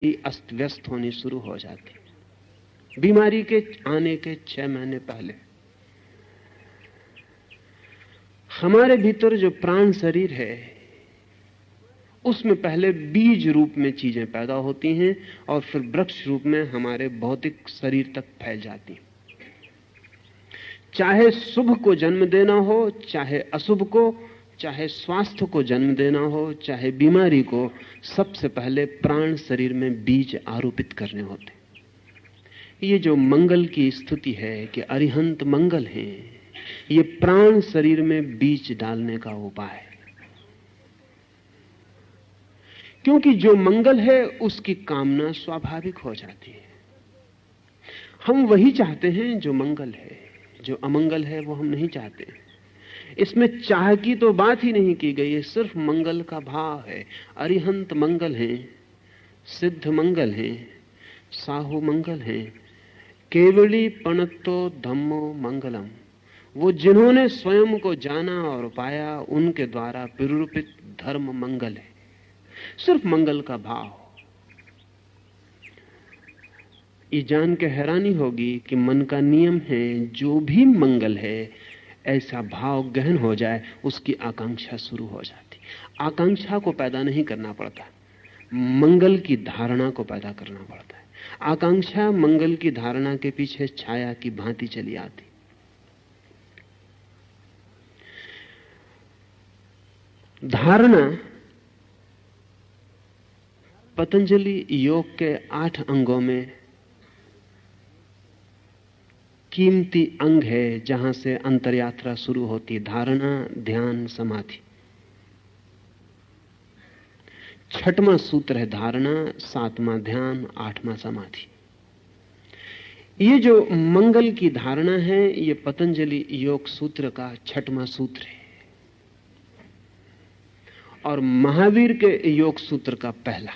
अस्त व्यस्त होनी शुरू हो जाती। बीमारी के आने के 6 महीने पहले हमारे भीतर जो प्राण शरीर है उसमें पहले बीज रूप में चीजें पैदा होती हैं और फिर वृक्ष रूप में हमारे भौतिक शरीर तक फैल जाती हैं। चाहे शुभ को जन्म देना हो, चाहे अशुभ को, चाहे स्वास्थ्य को जन्म देना हो, चाहे बीमारी को, सबसे पहले प्राण शरीर में बीज आरोपित करने होते। ये जो मंगल की स्तुति है कि अरिहंत मंगल है, ये प्राण शरीर में बीज डालने का उपाय है। क्योंकि जो मंगल है उसकी कामना स्वाभाविक हो जाती है। हम वही चाहते हैं जो मंगल है, जो अमंगल है वो हम नहीं चाहते। इसमें चाह की तो बात ही नहीं की गई है, सिर्फ मंगल का भाव है। अरिहंत मंगल है, सिद्ध मंगल है, साहु मंगल है, केवली पणत्तो धम्मो मंगलम। वो जिन्होंने स्वयं को जाना और पाया उनके द्वारा प्ररूपित धर्म मंगल है। सिर्फ मंगल का भाव। ये जान के हैरानी होगी कि मन का नियम है, जो भी मंगल है ऐसा भाव गहन हो जाए उसकी आकांक्षा शुरू हो जाती। आकांक्षा को पैदा नहीं करना पड़ता, मंगल की धारणा को पैदा करना पड़ता है। आकांक्षा मंगल की धारणा के पीछे छाया की भांति चली आती। धारणा पतंजलि योग के 8 अंगों में कीमती अंग है, जहां से अंतरयात्रा शुरू होती है। धारणा, ध्यान, समाधि। 6वां सूत्र है धारणा, 7वां ध्यान, 8वां समाधि। ये जो मंगल की धारणा है ये पतंजलि योग सूत्र का 6वां सूत्र है और महावीर के योग सूत्र का पहला।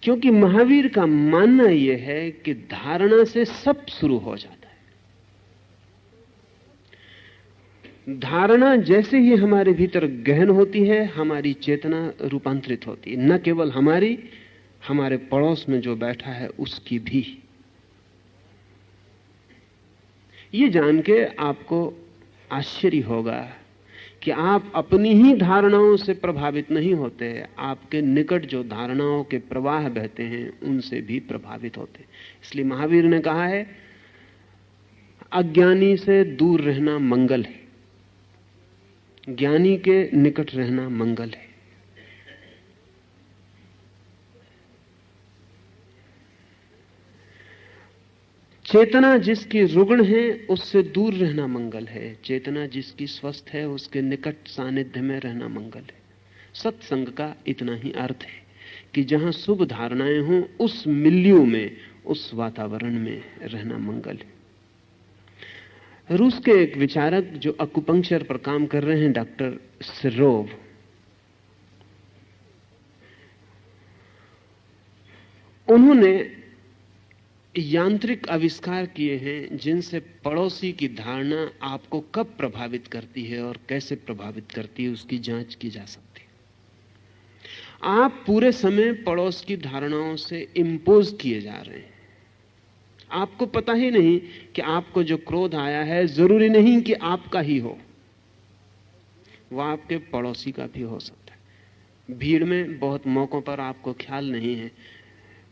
क्योंकि महावीर का मानना यह है कि धारणा से सब शुरू हो जाता है। धारणा जैसे ही हमारे भीतर गहन होती है, हमारी चेतना रूपांतरित होती है। न केवल हमारी, हमारे पड़ोस में जो बैठा है उसकी भी। ये जान के आपको आश्चर्य होगा कि आप अपनी ही धारणाओं से प्रभावित नहीं होते, आपके निकट जो धारणाओं के प्रवाह बहते हैं उनसे भी प्रभावित होते। इसलिए महावीर ने कहा है अज्ञानी से दूर रहना मंगल है, ज्ञानी के निकट रहना मंगल है। चेतना जिसकी रुग्ण है उससे दूर रहना मंगल है, चेतना जिसकी स्वस्थ है उसके निकट सानिध्य में रहना मंगल है। सत्संग का इतना ही अर्थ है कि जहां शुभ धारणाएं हों उस मिल्यू में, उस वातावरण में रहना मंगल है। रूस के एक विचारक जो अकुपंक्चर पर काम कर रहे हैं, डॉक्टर सिरोव, उन्होंने यांत्रिक आविष्कार किए हैं जिनसे पड़ोसी की धारणा आपको कब प्रभावित करती है और कैसे प्रभावित करती है उसकी जांच की जा सकती है। आप पूरे समय पड़ोस की धारणाओं से इंपोज किए जा रहे हैं। आपको पता ही नहीं कि आपको जो क्रोध आया है जरूरी नहीं कि आपका ही हो, वह आपके पड़ोसी का भी हो सकता है। भीड़ में बहुत मौकों पर आपको ख्याल नहीं है,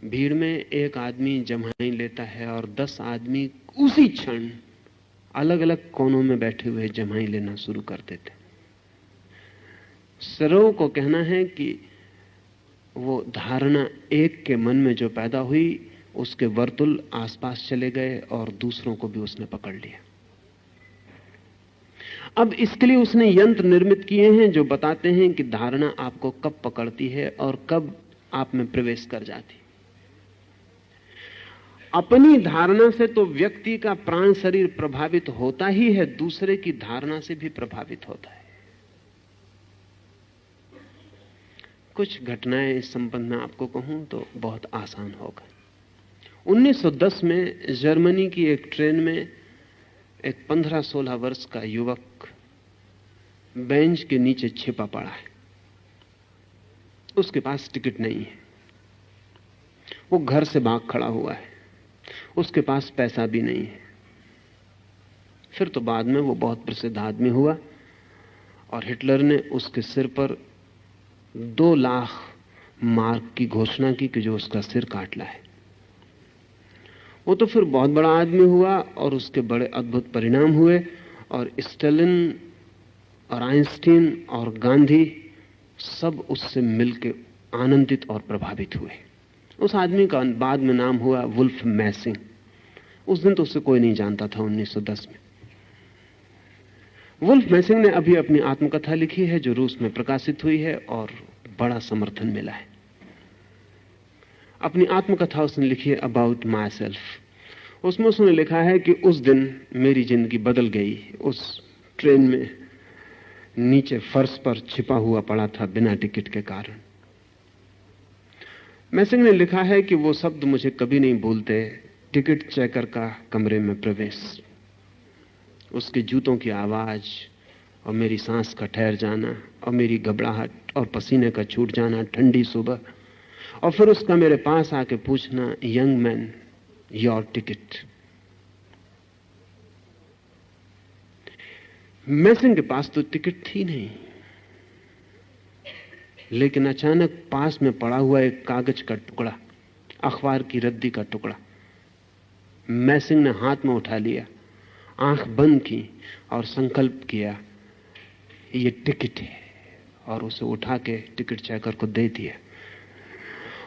भीड़ में एक आदमी जम्हाई लेता है और 10 आदमी उसी क्षण अलग अलग कोनों में बैठे हुए जम्हाई लेना शुरू कर देते। सरों को कहना है कि वो धारणा एक के मन में जो पैदा हुई उसके वर्तुल आसपास चले गए और दूसरों को भी उसने पकड़ लिया। अब इसके लिए उसने यंत्र निर्मित किए हैं जो बताते हैं कि धारणा आपको कब पकड़ती है और कब आप में प्रवेश कर जाती। अपनी धारणा से तो व्यक्ति का प्राण शरीर प्रभावित होता ही है, दूसरे की धारणा से भी प्रभावित होता है। कुछ घटनाएं इस संबंध में आपको कहूं तो बहुत आसान होगा। 1910 में जर्मनी की एक ट्रेन में एक 15-16 वर्ष का युवक बेंच के नीचे छिपा पड़ा है। उसके पास टिकट नहीं है, वो घर से भाग खड़ा हुआ है, उसके पास पैसा भी नहीं है। फिर तो बाद में वो बहुत प्रसिद्ध आदमी हुआ और हिटलर ने उसके सिर पर 2 लाख मार्क की घोषणा की कि जो उसका सिर काट लाए। वो तो फिर बहुत बड़ा आदमी हुआ और उसके बड़े अद्भुत परिणाम हुए, और स्टालिन और आइंस्टीन और गांधी सब उससे मिलकर आनंदित और प्रभावित हुए। उस आदमी का बाद में नाम हुआ वुल्फ मैसिंग। उस दिन तो उससे कोई नहीं जानता था 1910 में। वुल्फ मैसिंग ने अभी अपनी आत्मकथा लिखी है जो रूस में प्रकाशित हुई है और बड़ा समर्थन मिला है। अपनी आत्मकथा उसने लिखी है अबाउट माई सेल्फ। उसमें उसने लिखा है कि उस दिन मेरी जिंदगी बदल गई। उस ट्रेन में नीचे फर्श पर छिपा हुआ पड़ा था बिना टिकट के कारण। मैसिंग ने लिखा है कि वो शब्द मुझे कभी नहीं भूलते, टिकट चेकर का कमरे में प्रवेश, उसके जूतों की आवाज और मेरी सांस का ठहर जाना और मेरी घबराहट और पसीने का छूट जाना ठंडी सुबह, और फिर उसका मेरे पास आके पूछना, यंग मैन योर टिकट। मैसिंग के पास तो टिकट थी नहीं, लेकिन अचानक पास में पड़ा हुआ एक कागज का टुकड़ा, अखबार की रद्दी का टुकड़ा मैसिंग ने हाथ में उठा लिया, आंख बंद की और संकल्प किया ये टिकट है, और उसे उठा के टिकट चेकर को दे दिया।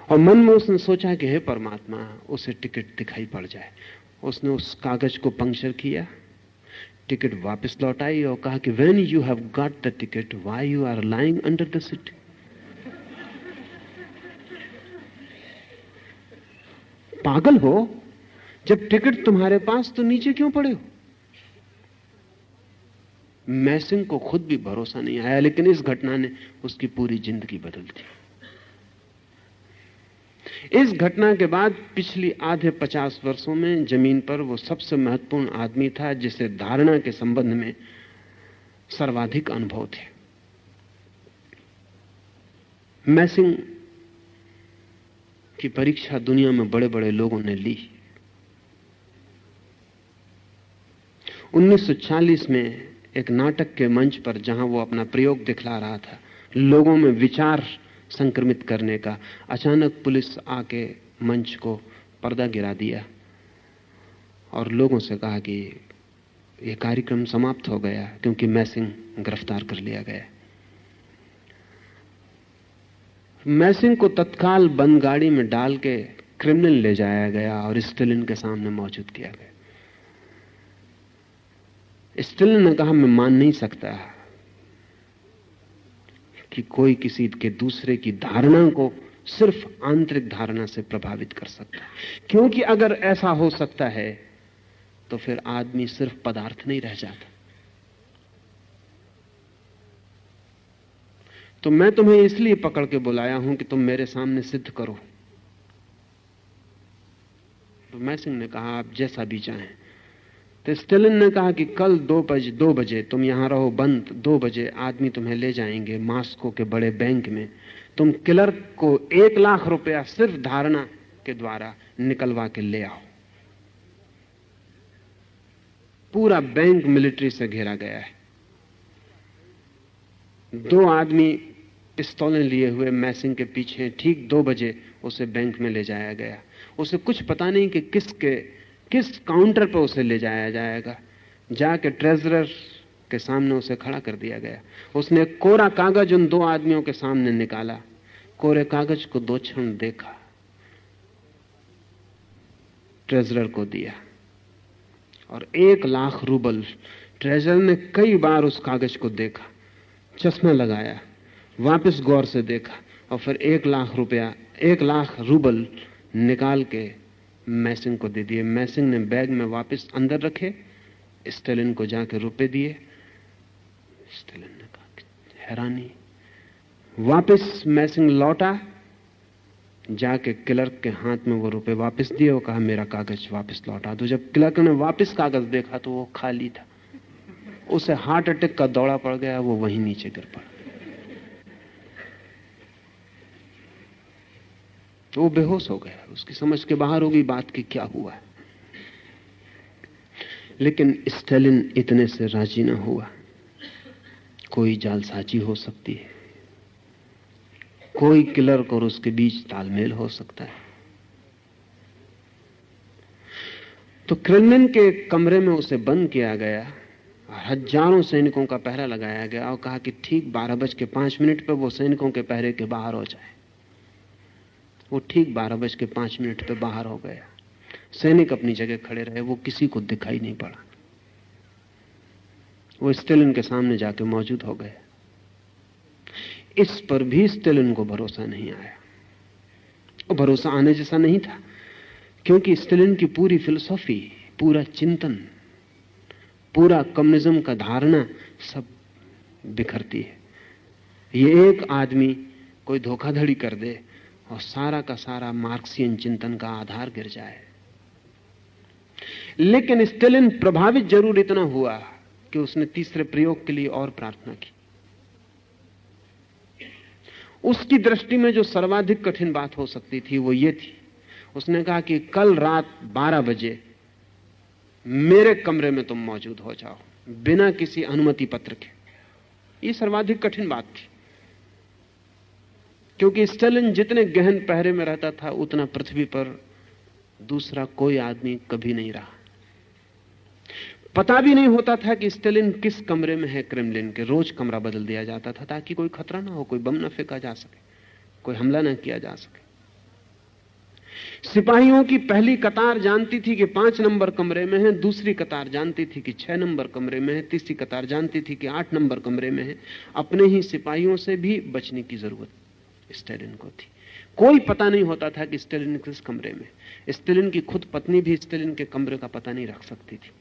और मन में उसने सोचा कि हे परमात्मा, उसे टिकट दिखाई पड़ जाए। उसने उस कागज को पंक्चर किया, टिकट वापस लौटाई और कहा कि when you have got the ticket why you are lying under the seat. पागल हो, जब टिकट तुम्हारे पास तो नीचे क्यों पड़े हो? मैसिंग को खुद भी भरोसा नहीं आया, लेकिन इस घटना ने उसकी पूरी जिंदगी बदल दी। इस घटना के बाद पिछली आधे 50 वर्षों में जमीन पर वो सबसे महत्वपूर्ण आदमी था जिसे धारणा के संबंध में सर्वाधिक अनुभव थे। मैसिंग की परीक्षा दुनिया में बड़े बड़े लोगों ने ली। 1940 में एक नाटक के मंच पर, जहां वो अपना प्रयोग दिखला रहा था लोगों में विचार संक्रमित करने का, अचानक पुलिस आके मंच को पर्दा गिरा दिया और लोगों से कहा कि यह कार्यक्रम समाप्त हो गया क्योंकि मैसिंग गिरफ्तार कर लिया गया। मैसिंग को तत्काल बंद गाड़ी में डाल के क्रिमिनल ले जाया गया और स्टालिन के सामने मौजूद किया गया। स्टालिन ने कहा, मैं मान नहीं सकता कि कोई किसी के दूसरे की धारणा को सिर्फ आंतरिक धारणा से प्रभावित कर सकता है, क्योंकि अगर ऐसा हो सकता है तो फिर आदमी सिर्फ पदार्थ नहीं रह जाता। तो मैं तुम्हें इसलिए पकड़ के बुलाया हूं कि तुम मेरे सामने सिद्ध करो। तो मैसिंग ने कहा, आप जैसा भी चाहें। तो स्टालिन ने कहा कि कल 2 बजे तुम यहां रहो बंद, 2 बजे आदमी तुम्हें ले जाएंगे मॉस्को के बड़े बैंक में। तुम क्लर्क को 1 लाख रुपया सिर्फ धारणा के द्वारा निकलवा के ले आओ। पूरा बैंक मिलिट्री से घेरा गया है। 2 आदमी पिस्तौलें लिए हुए मैसिंग के पीछे। ठीक 2 बजे उसे बैंक में ले जाया गया। उसे कुछ पता नहीं कि किस काउंटर पर उसे ले जाया जाएगा। जाके ट्रेजरर के सामने उसे खड़ा कर दिया गया। उसने कोरा कागज उन 2 आदमियों के सामने निकाला, कोरे कागज को 2 क्षण देखा, ट्रेजरर को दिया और 1 लाख रूबल। ट्रेजरर ने कई बार उस कागज को देखा, चश्मा लगाया, वापस गौर से देखा और फिर 1 लाख रुपया, 1 लाख रूबल निकाल के मैसिंग को दे दिए। मैसिंग ने बैग में वापस अंदर रखे, स्टालिन को जाके रुपए दिए। स्टालिन ने कहा, हैरानी। वापस मैसिंग लौटा, जाके क्लर्क के हाथ में वो रुपए वापस दिए और कहा, मेरा कागज वापस लौटा दो। जब क्लर्क ने वापस कागज देखा तो वो खाली था। उसे हार्ट अटैक का दौरा पड़ गया, वो वहीं नीचे गिर पड़ा। तो वो बेहोश हो गया, उसकी समझ के बाहर हो गई बात कि क्या हुआ है। लेकिन स्टालिन इतने से राजी न हुआ। कोई जालसाजी हो सकती है, कोई क्लर्क और उसके बीच तालमेल हो सकता है। तो क्रेमलिन के कमरे में उसे बंद किया गया, हजारों सैनिकों का पहरा लगाया गया और कहा कि ठीक 12:05 पर वो सैनिकों के पहरे के बाहर हो जाए। वो ठीक 12:05 पे बाहर हो गया। सैनिक अपनी जगह खड़े रहे, वो किसी को दिखाई नहीं पड़ा। वो स्टालिन के सामने जाके मौजूद हो गए। इस पर भी स्टालिन को भरोसा नहीं आया, और भरोसा आने जैसा नहीं था, क्योंकि स्टालिन की पूरी फिलॉसफी, पूरा चिंतन, पूरा कम्युनिज्म का धारणा सब बिखरती है। ये एक आदमी कोई धोखाधड़ी कर दे और सारा का सारा मार्क्सियन चिंतन का आधार गिर जाए। लेकिन स्टालिन प्रभावित जरूर इतना हुआ कि उसने तीसरे प्रयोग के लिए और प्रार्थना की। उसकी दृष्टि में जो सर्वाधिक कठिन बात हो सकती थी वो ये थी, उसने कहा कि कल रात 12 बजे मेरे कमरे में तुम मौजूद हो जाओ, बिना किसी अनुमति पत्र के। ये सर्वाधिक कठिन बात थी, क्योंकि स्टालिन जितने गहन पहरे में रहता था उतना पृथ्वी पर दूसरा कोई आदमी कभी नहीं रहा। पता भी नहीं होता था कि स्टालिन किस कमरे में है क्रेमलिन के। रोज कमरा बदल दिया जाता था ताकि कोई खतरा ना हो, कोई बम ना फेंका जा सके, कोई हमला ना किया जा सके। सिपाहियों की पहली कतार जानती थी कि 5 नंबर कमरे में है, दूसरी कतार जानती थी कि 6 नंबर कमरे में है, तीसरी कतार जानती थी कि 8 नंबर कमरे में है। अपने ही सिपाहियों से भी बचने की जरूरत स्टालिन को थी। कोई पता नहीं होता था कि स्टालिन किस कमरे में। स्टालिन की खुद पत्नी भी स्टालिन के कमरे का पता नहीं रख सकती थी।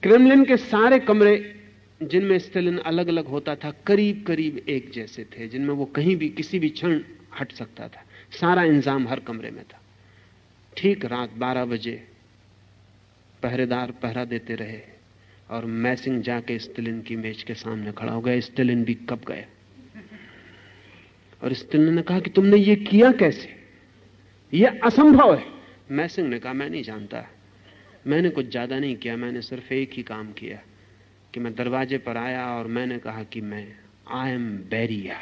क्रेमलिन के सारे कमरे जिनमें स्टालिन अलग अलग होता था करीब करीब एक जैसे थे, जिनमें वो कहीं भी किसी भी क्षण हट सकता था। सारा इंतजाम हर कमरे में था। ठीक रात 12 बजे पहरेदार पहरा देते रहे और मैसिंग जाके स्टालिन की मेज के सामने खड़ा हो गया। स्टालिन भी कब गया और स्टालिन ने कहा कि तुमने ये किया कैसे, ये असंभव है। मैसिंग ने कहा मैं नहीं जानता, मैंने कुछ ज्यादा नहीं किया, मैंने सिर्फ एक ही काम किया कि मैं दरवाजे पर आया और मैंने कहा कि मैं आई एम बेरिया।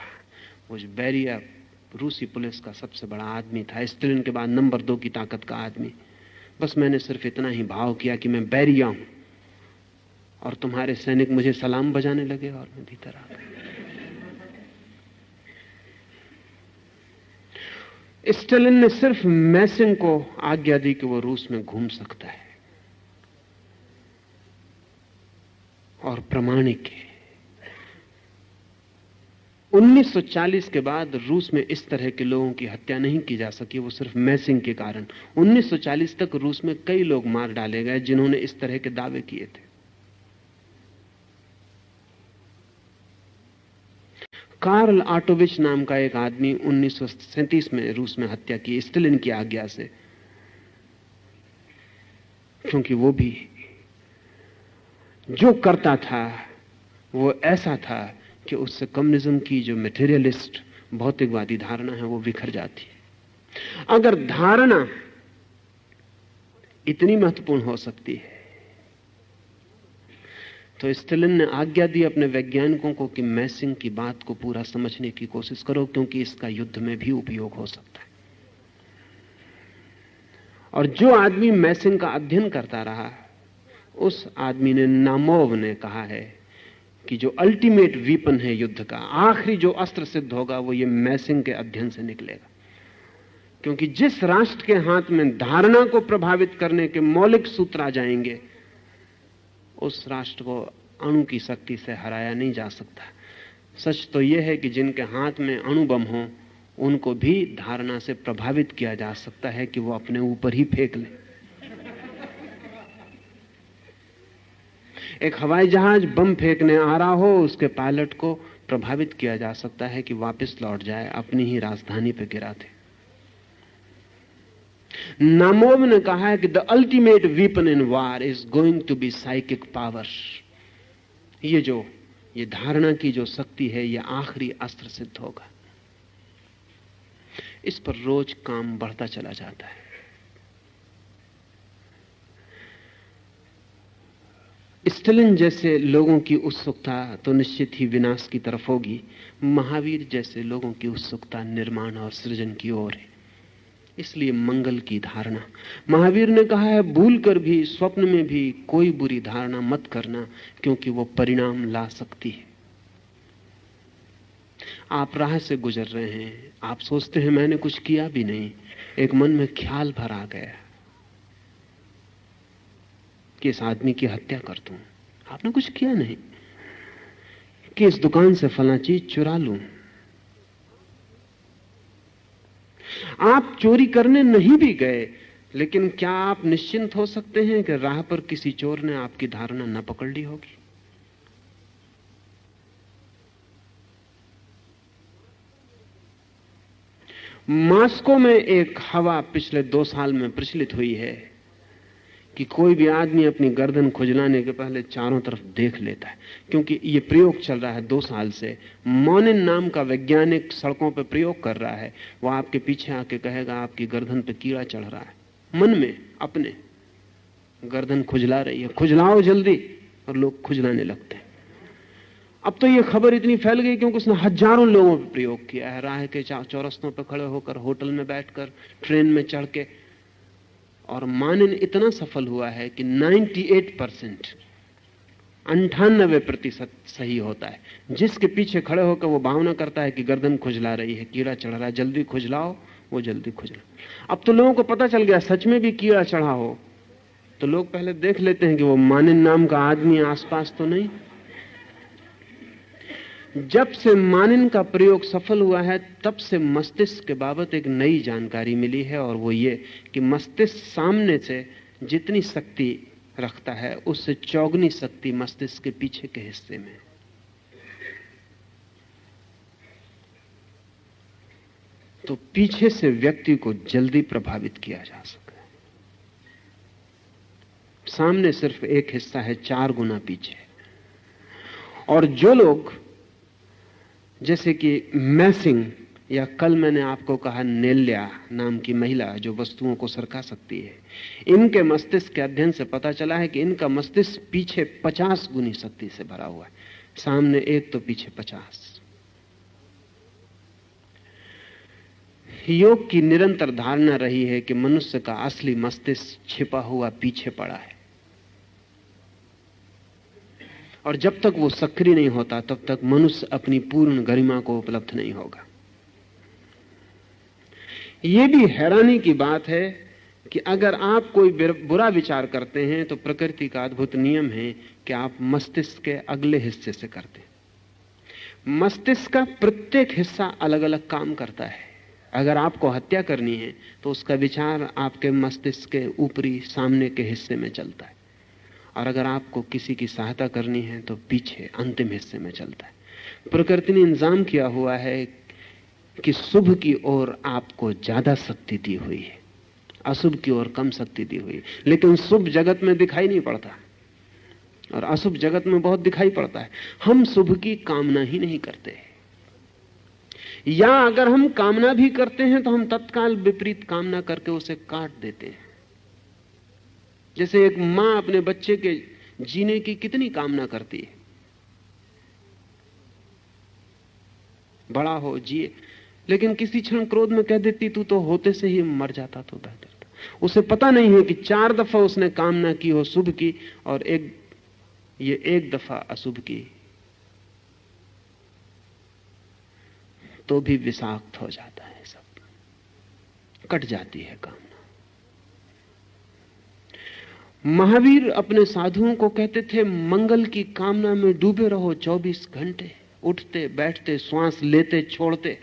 वो बेरिया रूसी पुलिस का सबसे बड़ा आदमी था, स्टालिन के बाद नंबर 2 की ताकत का आदमी। बस मैंने सिर्फ इतना ही भाव किया कि मैं बेरिया हूं और तुम्हारे सैनिक मुझे सलाम बजाने लगे और मैं भीतर आ गया। स्टालिन ने सिर्फ मैसिंग को आज्ञा दी कि वो रूस में घूम सकता है और प्रमाणिक है। 1940 के बाद रूस में इस तरह के लोगों की हत्या नहीं की जा सकी, वो सिर्फ मैसिंग के कारण। 1940 तक रूस में कई लोग मार डाले गए जिन्होंने इस तरह के दावे किए थे। कार्ल आटोविच नाम का एक आदमी 1937 में रूस में हत्या की स्टालिन की आज्ञा से, क्योंकि वो भी जो करता था वो ऐसा था कि उससे कम्युनिज्म की जो मटेरियलिस्ट भौतिकवादी धारणा है वो बिखर जाती है। अगर धारणा इतनी महत्वपूर्ण हो सकती है तो स्टालिन ने आज्ञा दी अपने वैज्ञानिकों को कि मैसिंग की बात को पूरा समझने की कोशिश करो, क्योंकि इसका युद्ध में भी उपयोग हो सकता है। और जो आदमी मैसिंग का अध्ययन करता रहा उस आदमी ने, नामोव ने कहा है कि जो अल्टीमेट वीपन है युद्ध का, आखिरी जो अस्त्र सिद्ध होगा वो ये मैसिंग के अध्ययन से निकलेगा। क्योंकि जिस राष्ट्र के हाथ में धारणा को प्रभावित करने के मौलिक सूत्र आ जाएंगे उस राष्ट्र को अणु की शक्ति से हराया नहीं जा सकता। सच तो यह है कि जिनके हाथ में अणु बम हो उनको भी धारणा से प्रभावित किया जा सकता है कि वो अपने ऊपर ही फेंक ले। एक हवाई जहाज बम फेंकने आ रहा हो, उसके पायलट को प्रभावित किया जा सकता है कि वापस लौट जाए, अपनी ही राजधानी पर गिरा दे। नामोव ने कहा है कि the ultimate weapon in war is going to be psychic power. ये धारणा की जो शक्ति है ये आखिरी अस्त्र सिद्ध होगा। इस पर रोज काम बढ़ता चला जाता है। स्टालिन जैसे लोगों की उत्सुकता तो निश्चित ही विनाश की तरफ होगी। महावीर जैसे लोगों की उत्सुकता निर्माण और सृजन की ओर है। इसलिए मंगल की धारणा, महावीर ने कहा है, भूल कर भी स्वप्न में भी कोई बुरी धारणा मत करना, क्योंकि वो परिणाम ला सकती है। आप राह से गुजर रहे हैं, आप सोचते हैं मैंने कुछ किया भी नहीं, एक मन में ख्याल भर आ गया कि इस आदमी की हत्या कर दूं। आपने कुछ किया नहीं। कि इस दुकान से फला चीज चुरा लूं। आप चोरी करने नहीं भी गए, लेकिन क्या आप निश्चिंत हो सकते हैं कि राह पर किसी चोर ने आपकी धारणा न पकड़ ली होगी? मॉस्को में एक हवा पिछले 2 साल में प्रचलित हुई है कि कोई भी आदमी अपनी गर्दन खुजलाने के पहले चारों तरफ देख लेता है, क्योंकि यह प्रयोग चल रहा है 2 साल से। मोनिन नाम का वैज्ञानिक सड़कों पर प्रयोग कर रहा है। वह आपके पीछे आके कहेगा आपकी गर्दन पे कीड़ा चढ़ रहा है, मन में अपने गर्दन खुजला रही है, खुजलाओ जल्दी, और लोग खुजलाने लगते हैं। अब तो यह खबर इतनी फैल गई क्योंकि उसने हजारों लोगों पर प्रयोग किया है, राह के चौरस्तों पर खड़े होकर, होटल में बैठकर, ट्रेन में चढ़ के। और मानन इतना सफल हुआ है कि 98%, 98% सही होता है। जिसके पीछे खड़े होकर वो भावना करता है कि गर्दन खुजला रही है, कीड़ा चढ़ रहा है, जल्दी खुजलाओ, वो जल्दी खुजला। अब तो लोगों को पता चल गया सच में भी कीड़ा चढ़ा हो तो लोग पहले देख लेते हैं कि वो मानन नाम का आदमी आसपास तो नहीं। जब से मानन का प्रयोग सफल हुआ है तब से मस्तिष्क के बाबत एक नई जानकारी मिली है, और वो ये कि मस्तिष्क सामने से जितनी शक्ति रखता है उससे चौगुनी शक्ति मस्तिष्क के पीछे के हिस्से में। तो पीछे से व्यक्ति को जल्दी प्रभावित किया जा सकता है। सामने सिर्फ एक हिस्सा है, 4 गुना पीछे। और जो लोग, जैसे कि मैसिंग, या कल मैंने आपको कहा नेल्या नाम की महिला जो वस्तुओं को सरका सकती है, इनके मस्तिष्क के अध्ययन से पता चला है कि इनका मस्तिष्क पीछे 50 गुनी शक्ति से भरा हुआ है, सामने 1 तो पीछे 50। योग की निरंतर धारणा रही है कि मनुष्य का असली मस्तिष्क छिपा हुआ पीछे पड़ा है, और जब तक वो सक्रिय नहीं होता तब तक मनुष्य अपनी पूर्ण गरिमा को उपलब्ध नहीं होगा। यह भी हैरानी की बात है कि अगर आप कोई बुरा विचार करते हैं तो प्रकृति का अद्भुत नियम है कि आप मस्तिष्क के अगले हिस्से से करते हैं। मस्तिष्क का प्रत्येक हिस्सा अलग अलग काम करता है। अगर आपको हत्या करनी है तो उसका विचार आपके मस्तिष्क के ऊपरी सामने के हिस्से में चलता है, और अगर आपको किसी की सहायता करनी है तो पीछे अंतिम हिस्से में चलता है। प्रकृति ने इंतजाम किया हुआ है कि शुभ की ओर आपको ज्यादा शक्ति दी हुई है, अशुभ की ओर कम शक्ति दी हुई है। लेकिन शुभ जगत में दिखाई नहीं पड़ता और अशुभ जगत में बहुत दिखाई पड़ता है। हम शुभ की कामना ही नहीं करते, या अगर हम कामना भी करते हैं तो हम तत्काल विपरीत कामना करके उसे काट देते हैं। जैसे एक मां अपने बच्चे के जीने की कितनी कामना करती है, बड़ा हो, जिए, लेकिन किसी क्षण क्रोध में कह देती तू तो होते से ही मर जाता तो बेहतर था। उसे पता नहीं है कि 4 दफा उसने कामना की हो शुभ की, और ये एक दफा अशुभ की, तो भी विषाक्त हो जाता है, सब कट जाती है कामना। महावीर अपने साधुओं को कहते थे, मंगल की कामना में डूबे रहो 24 घंटे, उठते बैठते, श्वास लेते छोड़ते।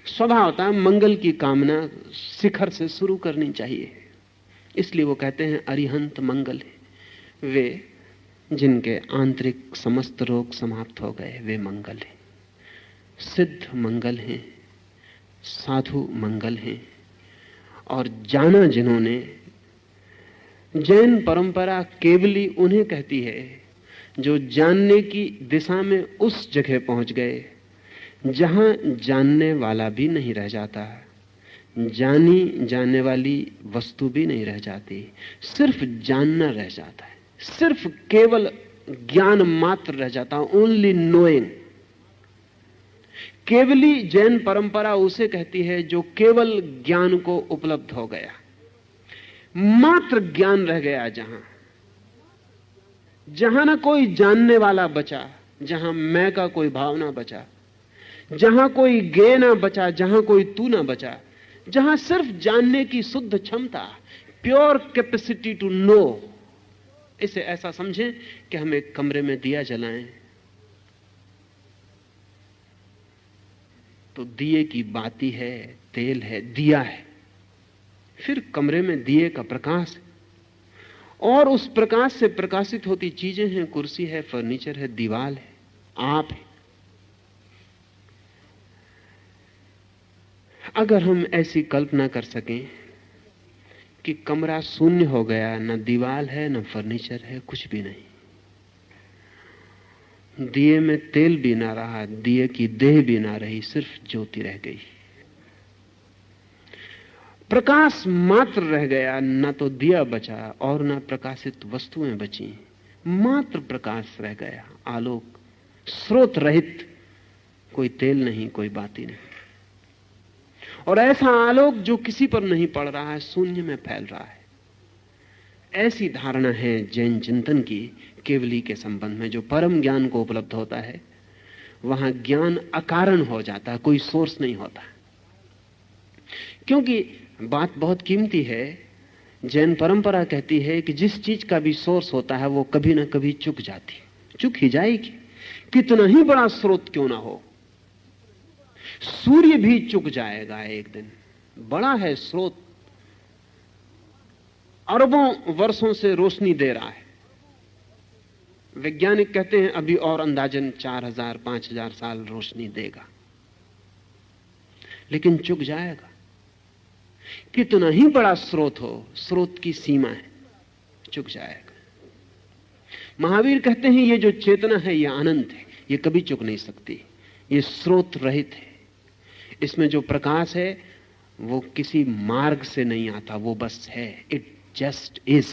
स्वभावतः मंगल की कामना शिखर से शुरू करनी चाहिए। इसलिए वो कहते हैं अरिहंत मंगल है, वे जिनके आंतरिक समस्त रोग समाप्त हो गए वे मंगल हैं। सिद्ध मंगल हैं, साधु मंगल हैं। और जाना जिन्होंने, जैन परंपरा केवली उन्हें कहती है जो जानने की दिशा में उस जगह पहुंच गए जहां जानने वाला भी नहीं रह जाता, जानी जाने वाली वस्तु भी नहीं रह जाती, सिर्फ जानना रह जाता है, सिर्फ केवल ज्ञान मात्र रह जाता, ओनली नोइंग। केवली जैन परंपरा उसे कहती है जो केवल ज्ञान को उपलब्ध हो गया, मात्र ज्ञान रह गया। जहां ना कोई जानने वाला बचा, जहां मैं का कोई भाव ना बचा, जहां कोई गे ना बचा, जहां कोई तू ना बचा, जहां सिर्फ जानने की शुद्ध क्षमता, प्योर कैपेसिटी टू नो। इसे ऐसा समझें कि हम एक कमरे में दिया जलाएं तो दिए की बाती है, तेल है, दिया है, फिर कमरे में दिए का प्रकाश है, और उस प्रकाश से प्रकाशित होती चीजें हैं, कुर्सी है, फर्नीचर है, दीवार है, आप है। अगर हम ऐसी कल्पना कर सकें कि कमरा शून्य हो गया, न दीवार है, न फर्नीचर है, कुछ भी नहीं, दिए में तेल भी ना रहा, दिए की देह भी ना रही, सिर्फ ज्योति रह गई, प्रकाश मात्र रह गया, न तो दिया बचा और न प्रकाशित वस्तुएं बची, मात्र प्रकाश रह गया, आलोक, स्रोत रहित, कोई तेल नहीं, कोई बाती नहीं। और ऐसा आलोक जो किसी पर नहीं पड़ रहा है, शून्य में फैल रहा है। ऐसी धारणा है जैन चिंतन की केवली के संबंध में। जो परम ज्ञान को उपलब्ध होता है वहां ज्ञान अकारण हो जाता है, कोई सोर्स नहीं होता। क्योंकि बात बहुत कीमती है। जैन परंपरा कहती है कि जिस चीज का भी सोर्स होता है वो कभी ना कभी चुक जाती, चुक ही जाएगी, कितना ही बड़ा स्रोत क्यों ना हो। सूर्य भी चुक जाएगा एक दिन, बड़ा है स्रोत, अरबों वर्षों से रोशनी दे रहा है। वैज्ञानिक कहते हैं अभी और अंदाजन 4000 5000 साल रोशनी देगा, लेकिन चुक जाएगा। कितना ही बड़ा स्रोत हो, स्रोत की सीमा है, चुक जाएगा। महावीर कहते हैं ये जो चेतना है यह अनंत है, ये कभी चुक नहीं सकती, ये स्रोत रहित है। इसमें जो प्रकाश है वो किसी मार्ग से नहीं आता, वो बस है, इट जस्ट इज।